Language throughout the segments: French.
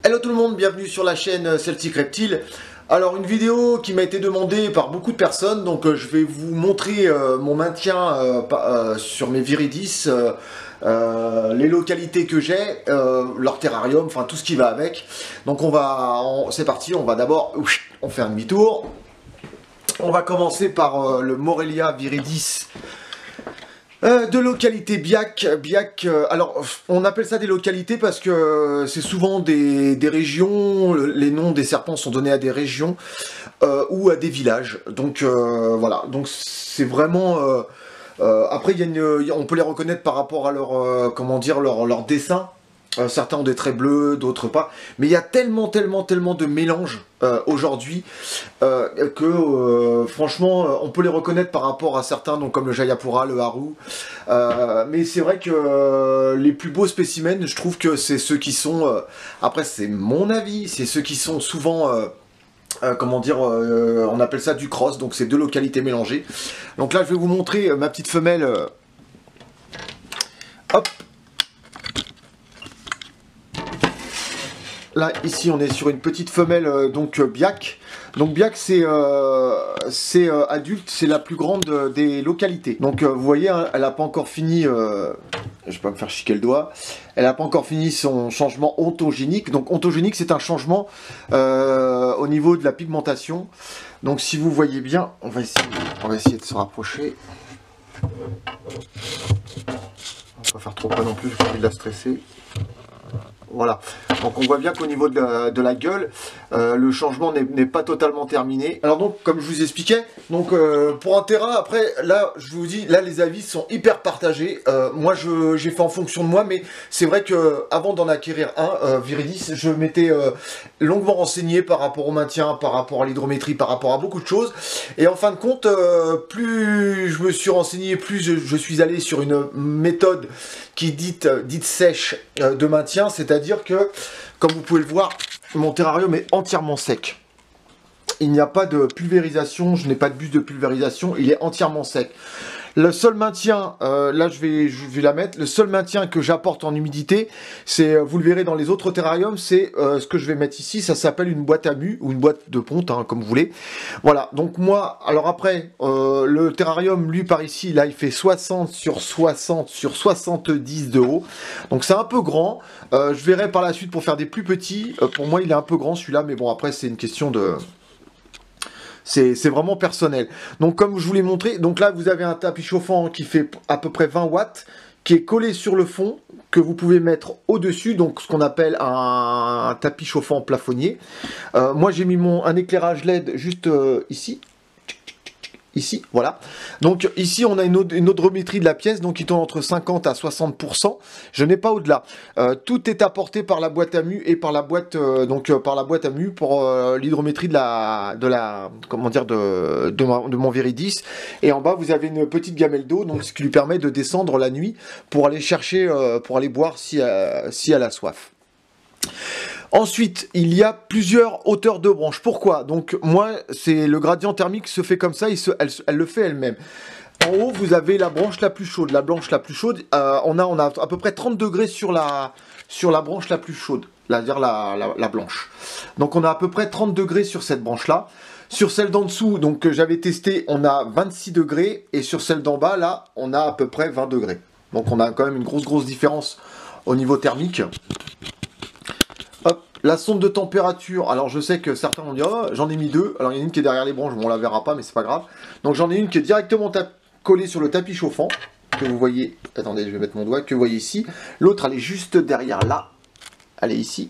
Hello tout le monde, bienvenue sur la chaîne Celtic Reptile. Alors une vidéo qui m'a été demandée par beaucoup de personnes, donc je vais vous montrer mon maintien sur mes Viridis, les localités que j'ai, leur terrarium, enfin tout ce qui va avec. Donc c'est parti, on va d'abord, on fait un demi-tour. On va commencer par le Morelia Viridis. De localité Biak. Alors on appelle ça des localités parce que c'est souvent des régions, les noms des serpents sont donnés à des régions ou à des villages. Donc voilà, donc c'est vraiment... après on peut les reconnaître par rapport à leur, comment dire, leur dessin. Certains ont des traits bleus, d'autres pas. Mais il y a tellement de mélanges aujourd'hui que franchement, on peut les reconnaître par rapport à certains, donc comme le Jayapura, le Haru. Mais c'est vrai que les plus beaux spécimens, je trouve que c'est ceux qui sont... après, c'est mon avis, c'est ceux qui sont souvent... comment dire, on appelle ça du cross, donc c'est deux localités mélangées. Donc là, je vais vous montrer ma petite femelle. Hop. Là, ici, on est sur une petite femelle, donc Biak. Donc Biak, c'est adulte, c'est la plus grande des localités. Donc vous voyez, hein, elle n'a pas encore fini, je vais pas me faire chiquer le doigt, elle n'a pas encore fini son changement ontogénique. Donc ontogénique, c'est un changement au niveau de la pigmentation. Donc si vous voyez bien, on va essayer de se rapprocher. On va pas faire trop près non plus, j'ai pas envie de la stresser. Voilà, donc on voit bien qu'au niveau de la gueule, le changement n'est pas totalement terminé. Alors donc, comme je vous expliquais, donc pour un terrain, après, là, je vous dis, là, les avis sont hyper partagés. Moi, j'ai fait en fonction de moi, mais c'est vrai que avant d'en acquérir un, Viridis, je m'étais longuement renseigné par rapport au maintien, par rapport à l'hydrométrie, par rapport à beaucoup de choses. Et en fin de compte, plus je me suis renseigné, plus je suis allé sur une méthode qui dite sèche de maintien, c'est-à-dire que, comme vous pouvez le voir, mon terrarium est entièrement sec. Il n'y a pas de pulvérisation, je n'ai pas de buse de pulvérisation, il est entièrement sec. Le seul maintien, là je vais la mettre, le seul maintien que j'apporte en humidité, c'est, vous le verrez dans les autres terrariums, c'est ce que je vais mettre ici, ça s'appelle une boîte à mu, ou une boîte de ponte, hein, comme vous voulez. Voilà, donc moi, alors après, le terrarium, lui par ici, là il fait 60 sur 60 sur 70 de haut, donc c'est un peu grand. Je verrai par la suite pour faire des plus petits, pour moi il est un peu grand celui-là, mais bon après c'est une question de... C'est vraiment personnel. Donc comme je vous l'ai montré, donc là vous avez un tapis chauffant qui fait à peu près 20 watts, qui est collé sur le fond, que vous pouvez mettre au-dessus, donc ce qu'on appelle un tapis chauffant plafonnier. Moi j'ai mis un éclairage LED juste ici. Ici, voilà. Donc ici, on a une odrométrie de la pièce, donc qui tourne entre 50 à 60%. Je n'ai pas au-delà. Tout est apporté par la boîte à mu et par la boîte, par la boîte à mu pour l'hydrométrie de mon Viridis. Et en bas, vous avez une petite gamelle d'eau, donc ce qui lui permet de descendre la nuit pour aller chercher, pour aller boire si elle a soif. Ensuite, il y a plusieurs hauteurs de branches. Pourquoi? Donc moi, c'est le gradient thermique se fait comme ça, elle le fait elle-même. En haut, vous avez la branche la plus chaude. La branche la plus chaude, on a à peu près 30 degrés sur la branche la plus chaude, c'est-à-dire la blanche. Donc on a à peu près 30 degrés sur cette branche-là. Sur celle d'en dessous, donc que j'avais testé, on a 26 degrés. Et sur celle d'en bas, là, on a à peu près 20 degrés. Donc on a quand même une grosse différence au niveau thermique. La sonde de température, alors je sais que certains vont dire, oh, j'en ai mis deux, alors il y en a une qui est derrière les branches, bon, on la verra pas mais c'est pas grave. Donc j'en ai une qui est directement collée sur le tapis chauffant, que vous voyez, attendez je vais mettre mon doigt, que vous voyez ici. L'autre elle est juste derrière là, elle est ici.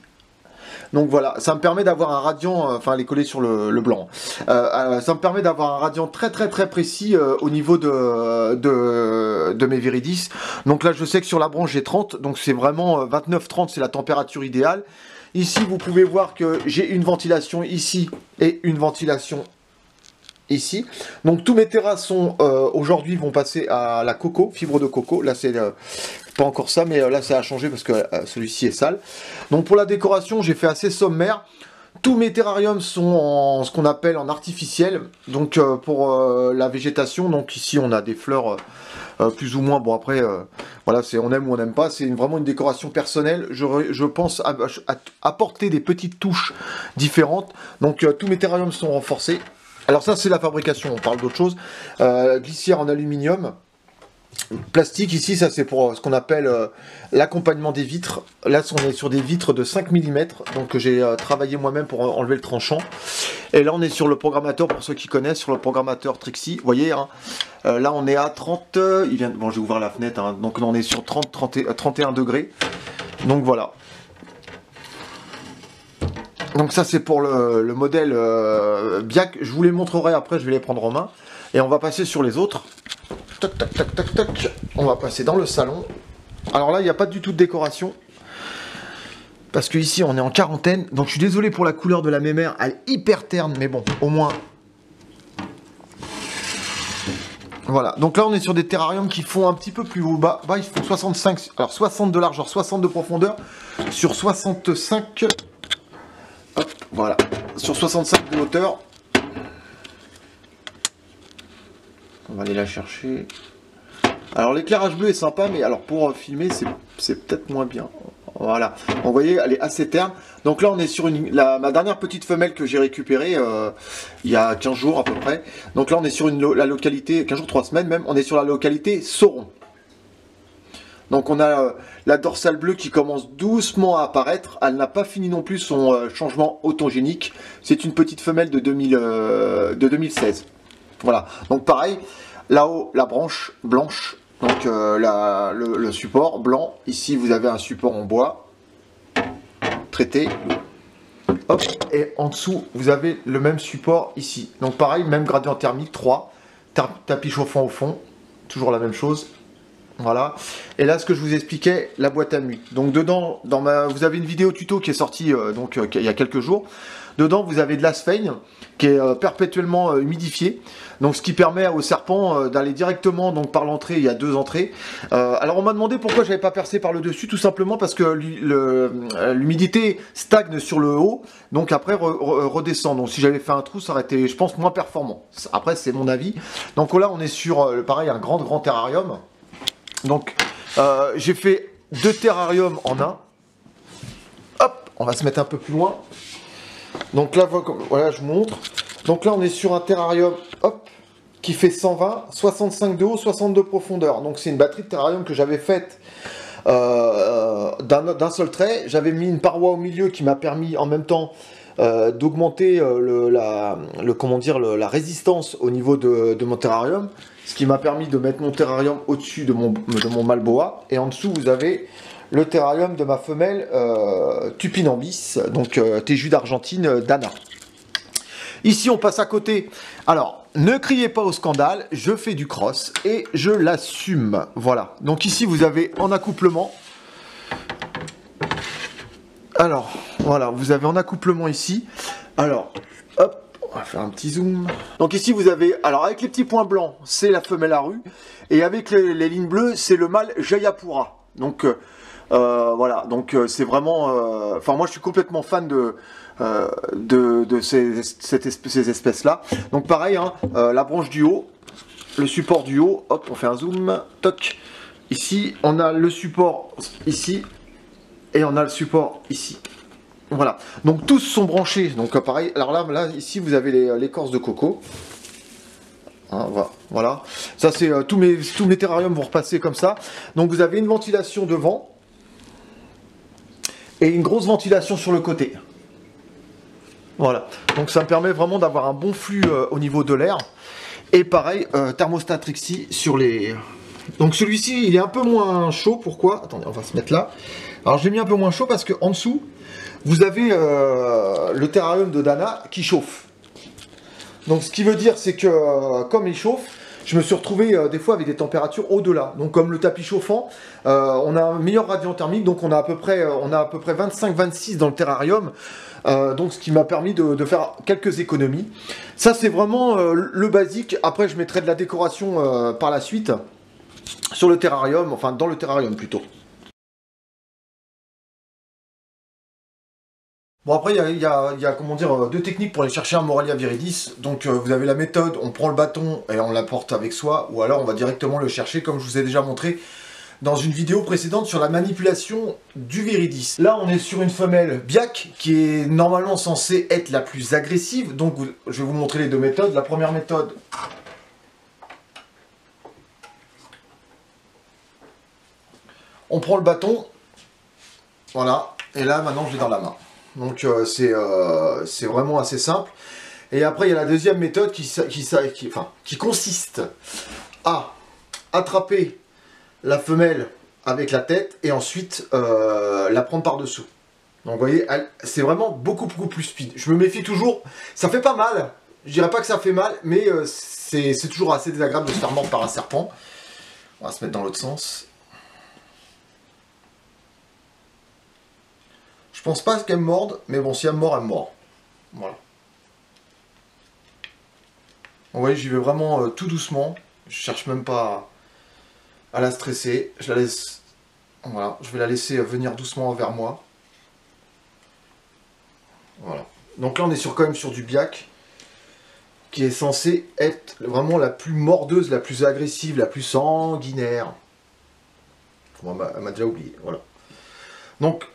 Donc voilà, ça me permet d'avoir un radiant, enfin elle est collée sur le blanc. Ça me permet d'avoir un radiant très précis au niveau de mes Viridis. Donc là je sais que sur la branche j'ai 30, donc c'est vraiment 29-30 c'est la température idéale. Ici, vous pouvez voir que j'ai une ventilation ici et une ventilation ici. Donc tous mes terrasses sont aujourd'hui vont passer à la coco, fibre de coco. Là, c'est pas encore ça, mais là, ça a changé parce que celui-ci est sale. Donc pour la décoration, j'ai fait assez sommaire. Tous mes terrariums sont en ce qu'on appelle en artificiel, donc pour la végétation. Donc ici on a des fleurs plus ou moins, bon après, voilà, c'est on aime ou on n'aime pas, c'est vraiment une décoration personnelle. Je pense à apporter des petites touches différentes, donc tous mes terrariums sont renforcés. Alors ça c'est la fabrication, on parle d'autre chose. Glissière en aluminium. Plastique ici, ça c'est pour ce qu'on appelle l'accompagnement des vitres. Là on est sur des vitres de 5 mm, donc j'ai travaillé moi-même pour enlever le tranchant. Et là on est sur le programmateur, pour ceux qui connaissent, sur le programmateur Trixie. Vous voyez, hein, là on est à 30, bon j'ai ouvert la fenêtre, hein, donc là on est sur 31 degrés. Donc voilà. Donc ça c'est pour le modèle Biac, je vous les montrerai après, je vais les prendre en main. Et on va passer sur les autres. Toc, toc, toc, toc, toc. On va passer dans le salon. Alors là, il n'y a pas du tout de décoration. Parce que ici, on est en quarantaine. Donc je suis désolé pour la couleur de la mémère. Elle est hyper terne, mais bon, au moins. Voilà. Donc là, on est sur des terrariums qui font un petit peu plus haut bas. Ils font 65, alors 60 de largeur, 60 de profondeur. Sur 65. Hop, voilà. Sur 65 de hauteur. On va aller la chercher. Alors l'éclairage bleu est sympa, mais alors pour filmer, c'est peut-être moins bien. Voilà. Vous voyez, elle est assez terne. Donc là, on est sur ma dernière petite femelle que j'ai récupérée il y a 15 jours à peu près. Donc là, on est sur la localité, 15 jours, 3 semaines même, on est sur la localité Sauron. Donc on a la dorsale bleue qui commence doucement à apparaître. Elle n'a pas fini non plus son changement autogénique. C'est une petite femelle de 2016. Voilà, donc pareil, là-haut, la branche blanche, donc le support blanc. Ici, vous avez un support en bois, traité. Hop, et en dessous, vous avez le même support ici. Donc pareil, même gradient thermique, 3. Tapis chauffant au fond, toujours la même chose. Voilà. Et là, ce que je vous expliquais, la boîte à nuit. Donc dedans, vous avez une vidéo tuto qui est sortie il y a quelques jours. Dedans, vous avez de l'asphène qui est perpétuellement humidifié. Donc, ce qui permet aux serpents d'aller directement donc, par l'entrée. Il y a 2 entrées. Alors, on m'a demandé pourquoi je n'avais pas percé par le dessus. Tout simplement parce que l'humidité stagne sur le haut. Donc, après, redescend. Donc, si j'avais fait un trou, ça aurait été, je pense, moins performant. Après, c'est mon avis. Donc, là, on est sur, pareil, un grand terrarium. Donc, j'ai fait 2 terrariums en un. Hop, on va se mettre un peu plus loin. Donc là, voilà, je vous montre. Donc là, on est sur un terrarium, hop, qui fait 120, 65 de haut, 60 de profondeur. Donc c'est une batterie de terrarium que j'avais faite d'un seul trait. J'avais mis une paroi au milieu qui m'a permis en même temps d'augmenter la résistance au niveau de mon terrarium. Ce qui m'a permis de mettre mon terrarium au-dessus de mon Malboa. Et en dessous, vous avez le terrarium de ma femelle Tupinambis, donc Téju d'Argentine Dana. Ici, on passe à côté. Alors, ne criez pas au scandale, je fais du cross et je l'assume. Voilà. Donc ici, vous avez en accouplement. Alors, voilà, vous avez en accouplement ici. Alors, hop. On va faire un petit zoom. Donc ici vous avez, alors avec les petits points blancs, c'est la femelle Aru, et avec les lignes bleues, c'est le mâle Jayapura. Donc voilà, donc c'est vraiment, enfin moi je suis complètement fan de ces espèces-là. Donc pareil, hein, la branche du haut, le support du haut, hop, on fait un zoom, toc. Ici, on a le support ici, et on a le support ici. Voilà, donc tous sont branchés, donc pareil, alors là ici vous avez l'écorce de coco, hein, voilà, ça c'est tous mes terrariums vont repasser comme ça, donc vous avez une ventilation devant, et une grosse ventilation sur le côté, voilà, donc ça me permet vraiment d'avoir un bon flux au niveau de l'air, et pareil, thermostat Trixie sur les... Donc celui-ci il est un peu moins chaud, pourquoi? Attendez, on va se mettre là, alors j'ai mis un peu moins chaud parce que en dessous, vous avez le terrarium de Dana qui chauffe. Donc ce qui veut dire c'est que comme il chauffe, je me suis retrouvé des fois avec des températures au-delà. Donc comme le tapis chauffant, on a un meilleur radiant thermique, donc on a à peu près 25-26 dans le terrarium. Donc ce qui m'a permis de faire quelques économies. Ça c'est vraiment le basique. Après je mettrai de la décoration par la suite sur le terrarium, enfin dans le terrarium plutôt. Bon après il y a comment dire, deux techniques pour aller chercher un Morelia viridis. Donc vous avez la méthode, on prend le bâton et on l'apporte avec soi, ou alors on va directement le chercher comme je vous ai déjà montré dans une vidéo précédente sur la manipulation du viridis. Là on est sur une femelle Biak qui est normalement censée être la plus agressive, donc je vais vous montrer les deux méthodes. La première méthode, on prend le bâton, voilà, et là maintenant je l'ai dans la main. Donc c'est vraiment assez simple. Et après il y a la deuxième méthode qui consiste à attraper la femelle avec la tête et ensuite la prendre par dessous. Donc vous voyez, c'est vraiment beaucoup plus speed. Je me méfie toujours, ça fait pas mal, je dirais pas que ça fait mal, mais c'est toujours assez désagréable de se faire mordre par un serpent. On va se mettre dans l'autre sens. Je pense pas qu'elle me morde, mais bon, si elle me mord, elle me mord. Voilà. Vous voyez, j'y vais vraiment tout doucement. Je cherche même pas à la stresser. Je la laisse. Voilà, je vais la laisser venir doucement vers moi. Voilà. Donc là, on est quand même sur du Biak, qui est censé être vraiment la plus mordeuse, la plus agressive, la plus sanguinaire. Bon, elle m'a déjà oublié. Voilà. Donc,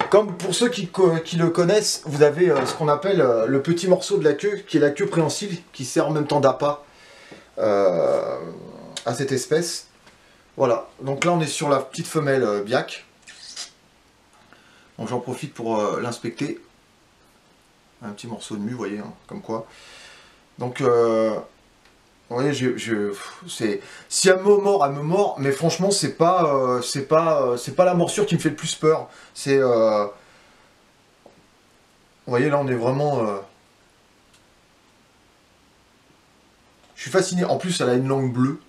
comme pour ceux qui le connaissent, vous avez ce qu'on appelle le petit morceau de la queue, qui est la queue préhensile, qui sert en même temps d'appât à cette espèce. Voilà, donc là on est sur la petite femelle Biak. Donc j'en profite pour l'inspecter. Un petit morceau de mue, vous voyez, hein, comme quoi. Donc, vous voyez, si elle me mord, elle me mord, mais franchement, c'est pas la morsure qui me fait le plus peur. C'est, vous voyez, là, on est vraiment. Je suis fasciné. En plus, elle a une langue bleue.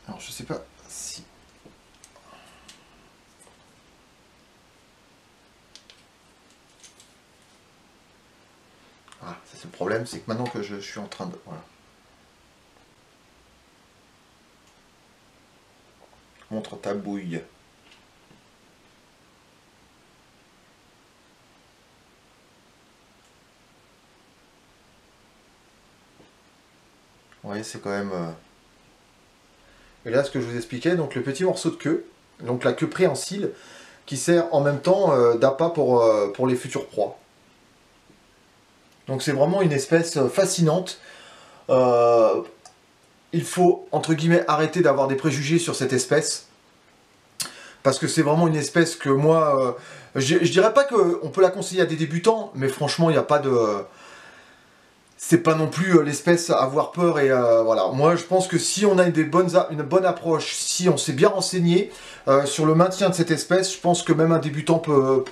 Alors, je sais pas si. Ah, c'est le problème, c'est que maintenant que je suis en train de. Voilà. Montre ta bouille. Vous voyez, c'est quand même... Et là, ce que je vous expliquais, donc le petit morceau de queue, donc la queue préhensile, qui sert en même temps d'appât pour les futures proies. Donc c'est vraiment une espèce fascinante. Il faut, entre guillemets, arrêter d'avoir des préjugés sur cette espèce. Parce que c'est vraiment une espèce que moi... je dirais pas qu'on peut la conseiller à des débutants, mais franchement, il n'y a pas de... c'est pas non plus l'espèce à avoir peur et voilà. Moi je pense que si on a une bonne approche, si on s'est bien renseigné sur le maintien de cette espèce, je pense que même un débutant peut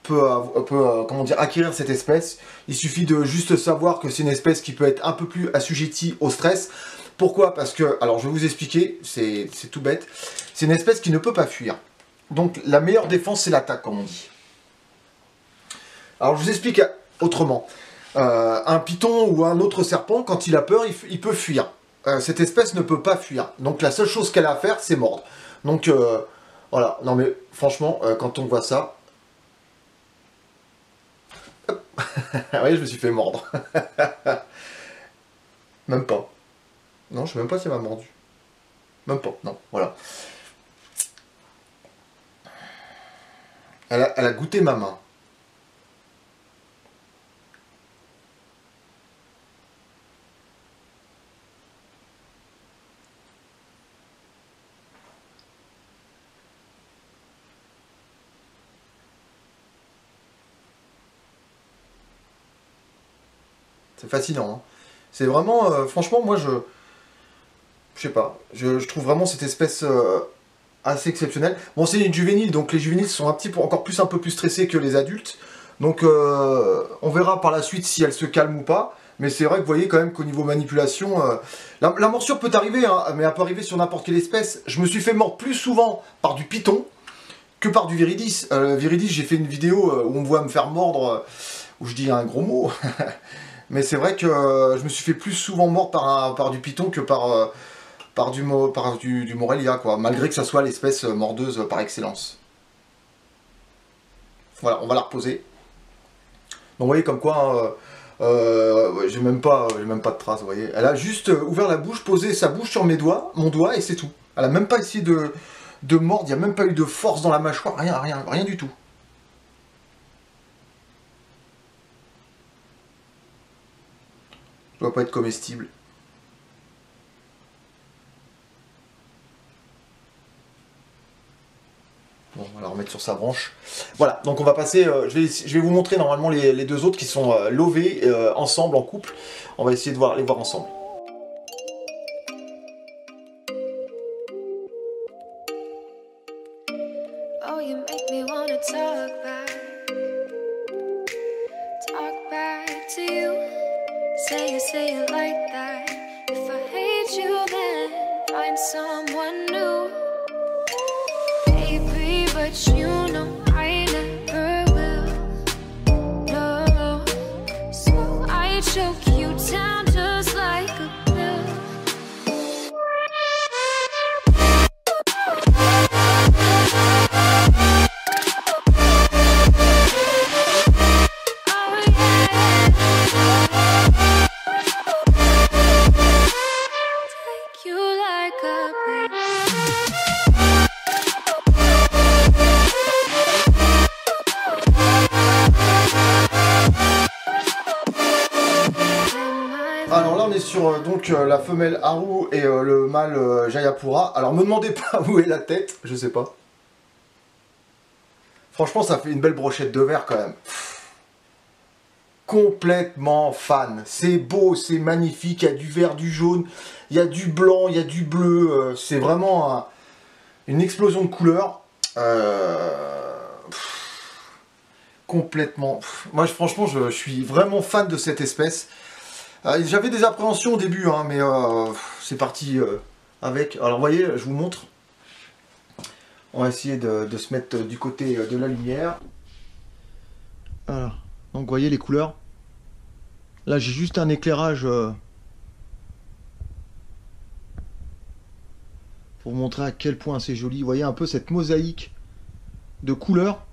comment dire, acquérir cette espèce. Il suffit de juste savoir que c'est une espèce qui peut être un peu plus assujettie au stress. Pourquoi? Parce que, alors je vais vous expliquer, c'est tout bête, c'est une espèce qui ne peut pas fuir. Donc la meilleure défense c'est l'attaque comme on dit. Alors je vous explique autrement. Un python ou un autre serpent, quand il a peur, il peut fuir. Cette espèce ne peut pas fuir. Donc la seule chose qu'elle a à faire, c'est mordre. Donc voilà, non mais franchement, quand on voit ça... oui, je me suis fait mordre. Même pas. Non, je sais même pas si elle m'a mordu. Même pas, non, voilà. Elle a goûté ma main. C'est fascinant. Hein. C'est vraiment, franchement, moi je sais pas, je trouve vraiment cette espèce assez exceptionnelle. Bon, c'est une juvénile, donc les juvéniles sont encore un peu plus stressés que les adultes. Donc on verra par la suite si elle se calme ou pas. Mais c'est vrai que vous voyez quand même qu'au niveau manipulation, la morsure peut arriver, hein, mais elle peut arriver sur n'importe quelle espèce. Je me suis fait mordre plus souvent par du python que par du viridis. Viridis, j'ai fait une vidéo où on me voit me faire mordre, où je dis un gros mot. Mais c'est vrai que je me suis fait plus souvent mordre par du python que par du Morelia, quoi, malgré que ça soit l'espèce mordeuse par excellence. Voilà, on va la reposer. Donc vous voyez comme quoi, j'ai même pas de traces, vous voyez. Elle a juste ouvert la bouche, posé sa bouche sur mon doigt, et c'est tout. Elle a même pas essayé de mordre, il n'y a même pas eu de force dans la mâchoire, rien du tout. Ça doit pas être comestible. Bon, on va la remettre sur sa branche. Voilà, donc on va passer, je vais vous montrer normalement les deux autres qui sont lovés ensemble, en couple. On va essayer de les voir ensemble. Oh, you make me wanna talk back to you. Say it like that. If I hate you, then find someone new. Baby, but you know I never will. No, so I choke you down just like a pill. Alors là on est sur donc la femelle Haru et le mâle Jayapura. Alors me demandez pas où est la tête, je sais pas. Franchement ça fait une belle brochette de verre quand même. Complètement fan. C'est beau, c'est magnifique, il y a du vert, du jaune, il y a du blanc, il y a du bleu. C'est vraiment une explosion de couleurs. Complètement. Moi franchement je suis vraiment fan de cette espèce. J'avais des appréhensions au début, hein, mais c'est parti avec. Alors vous voyez, je vous montre. On va essayer de se mettre du côté de la lumière. Voilà. Donc vous voyez les couleurs. Là j'ai juste un éclairage pour vous montrer à quel point c'est joli. Vous voyez un peu cette mosaïque de couleurs.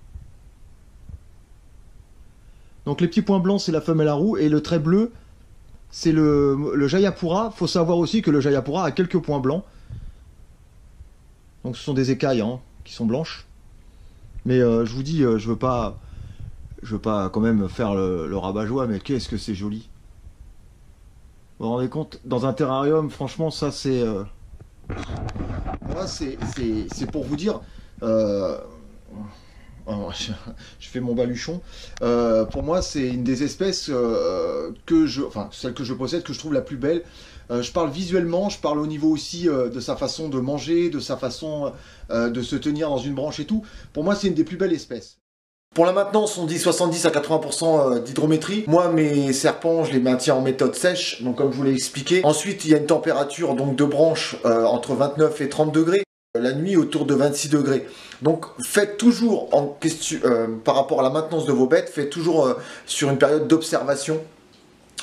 Donc les petits points blancs c'est la femelle Haru et le trait bleu c'est le Jayapura. Faut savoir aussi que le Jayapura a quelques points blancs. Donc ce sont des écailles hein, qui sont blanches. Mais je vous dis, je veux pas quand même faire le rabat-joie, mais qu'est-ce que c'est joli. Vous vous rendez compte, dans un terrarium, franchement, ça c'est... Moi, c'est pour vous dire... je fais mon baluchon. Pour moi, c'est une des espèces celle que je possède, que je trouve la plus belle. Je parle visuellement, je parle au niveau aussi de sa façon de manger, de sa façon de se tenir dans une branche et tout. Pour moi, c'est une des plus belles espèces. Pour la maintenance, on dit 70 à 80% d'hydrométrie. Moi, mes serpents, je les maintiens en méthode sèche, donc comme je vous l'ai expliqué. Ensuite, il y a une température donc de branche entre 29 et 30 degrés. La nuit autour de 26 degrés. Donc faites toujours par rapport à la maintenance de vos bêtes, faites toujours sur une période d'observation.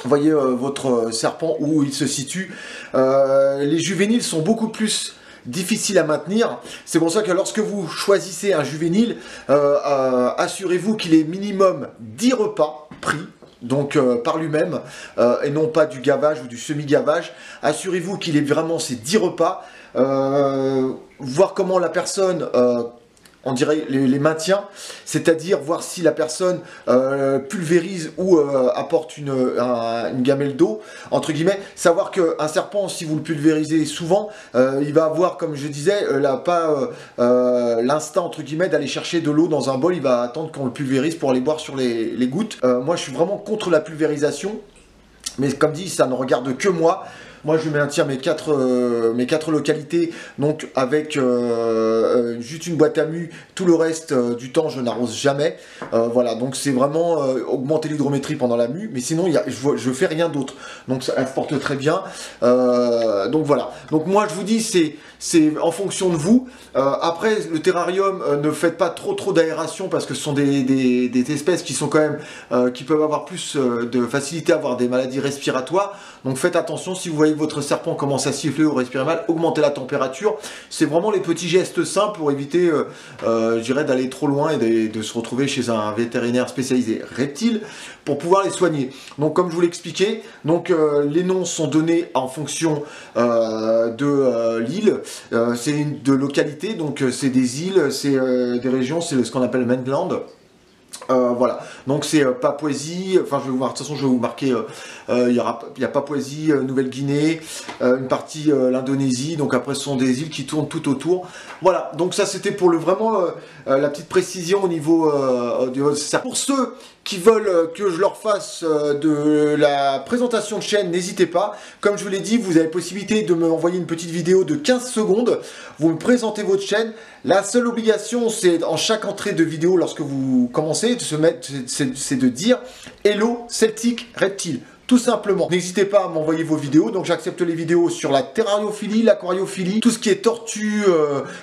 Voyez votre serpent où il se situe. Les juvéniles sont beaucoup plus difficiles à maintenir. C'est pour ça que lorsque vous choisissez un juvénile, assurez-vous qu'il ait minimum 10 repas pris. Donc par lui-même, et non pas du gavage ou du semi-gavage. Assurez-vous qu'il ait vraiment ces 10 repas. Voir comment la personne, on dirait, les maintient, c'est-à-dire voir si la personne pulvérise ou apporte une gamelle d'eau, entre guillemets. Savoir qu'un serpent, si vous le pulvérisez souvent, il va avoir, comme je disais, pas l'instinct, entre guillemets, d'aller chercher de l'eau dans un bol. Il va attendre qu'on le pulvérise pour aller boire sur les gouttes. Moi, je suis vraiment contre la pulvérisation, mais comme dit, ça ne regarde que moi. Moi, je maintiens mes quatre localités, donc avec juste une boîte à mu. Tout le reste du temps, je n'arrose jamais. Voilà, donc c'est vraiment augmenter l'hydrométrie pendant la mue, mais sinon, je fais rien d'autre. Donc, ça se porte très bien. Donc voilà. Donc moi, je vous dis, c'est en fonction de vous. Après, le terrarium, ne faites pas trop d'aération parce que ce sont des espèces qui sont quand même, qui peuvent avoir plus de facilité à avoir des maladies respiratoires. Donc faites attention, si vous voyez que votre serpent commence à siffler ou respirer mal, augmentez la température. C'est vraiment les petits gestes simples pour éviter, je dirais, d'aller trop loin et de se retrouver chez un vétérinaire spécialisé reptile pour pouvoir les soigner. Donc comme je vous l'expliquais, donc les noms sont donnés en fonction de l'île, c'est de localité, donc c'est des îles, c'est des régions, c'est ce qu'on appelle mainland. Voilà, donc c'est Papouasie, enfin je vais vous marquer, de toute façon je vais vous marquer, il y a Papouasie, Nouvelle-Guinée, une partie l'Indonésie, donc après ce sont des îles qui tournent tout autour. Voilà, donc ça c'était pour vraiment la petite précision au niveau de ça. Pour ceux qui veulent que je leur fasse de la présentation de chaîne, n'hésitez pas. Comme je vous l'ai dit, vous avez possibilité de me envoyer une petite vidéo de 15 secondes. Vous me présentez votre chaîne. La seule obligation, c'est en chaque entrée de vidéo, lorsque vous commencez, c'est de dire « Hello Celtic Reptile ». Tout simplement. N'hésitez pas à m'envoyer vos vidéos. Donc j'accepte les vidéos sur la terrariophilie, l'aquariophilie, tout ce qui est tortue,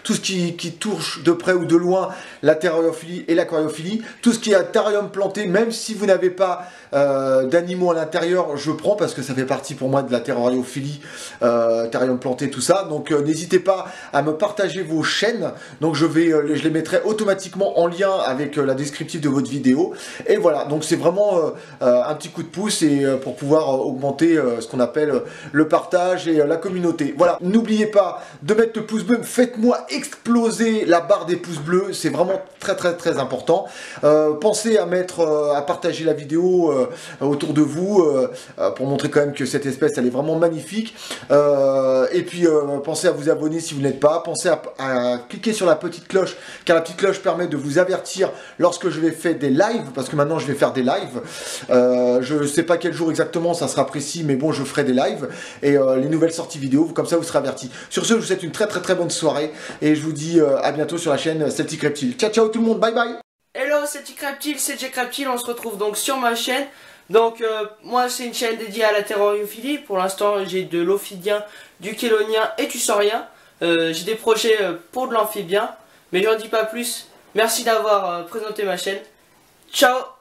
tout ce qui touche de près ou de loin la terrariophilie et l'aquariophilie, tout ce qui est terrarium planté, même si vous n'avez pas d'animaux à l'intérieur, je prends parce que ça fait partie pour moi de la terrariophilie, terrarium planté, tout ça. Donc n'hésitez pas à me partager vos chaînes. Donc je les mettrai automatiquement en lien avec la descriptive de votre vidéo. Et voilà, donc c'est vraiment un petit coup de pouce et pour pouvoir augmenter ce qu'on appelle le partage et la communauté. Voilà, n'oubliez pas de mettre le pouce bleu, faites-moi exploser la barre des pouces bleus, c'est vraiment très important. Pensez à à partager la vidéo autour de vous pour montrer quand même que cette espèce elle est vraiment magnifique. Et puis pensez à vous abonner si vous n'êtes pas, pensez à cliquer sur la petite cloche, car la petite cloche permet de vous avertir lorsque je vais faire des lives, parce que maintenant je vais faire des lives. Je ne sais pas quel jour exactement ça sera précis, mais bon, je ferai des lives et les nouvelles sorties vidéo, comme ça vous serez avertis. Sur ce, je vous souhaite une très bonne soirée et je vous dis à bientôt sur la chaîne Celtic Reptile. Ciao tout le monde, bye bye. Hello Celtic Reptile, c'est Jack Reptile, on se retrouve donc sur ma chaîne. Donc moi c'est une chaîne dédiée à la terrariophilie. Pour l'instant j'ai de l'ophidien, du chélonien et du saurien. J'ai des projets pour de l'amphibien, mais j'en dis pas plus. Merci d'avoir présenté ma chaîne. Ciao.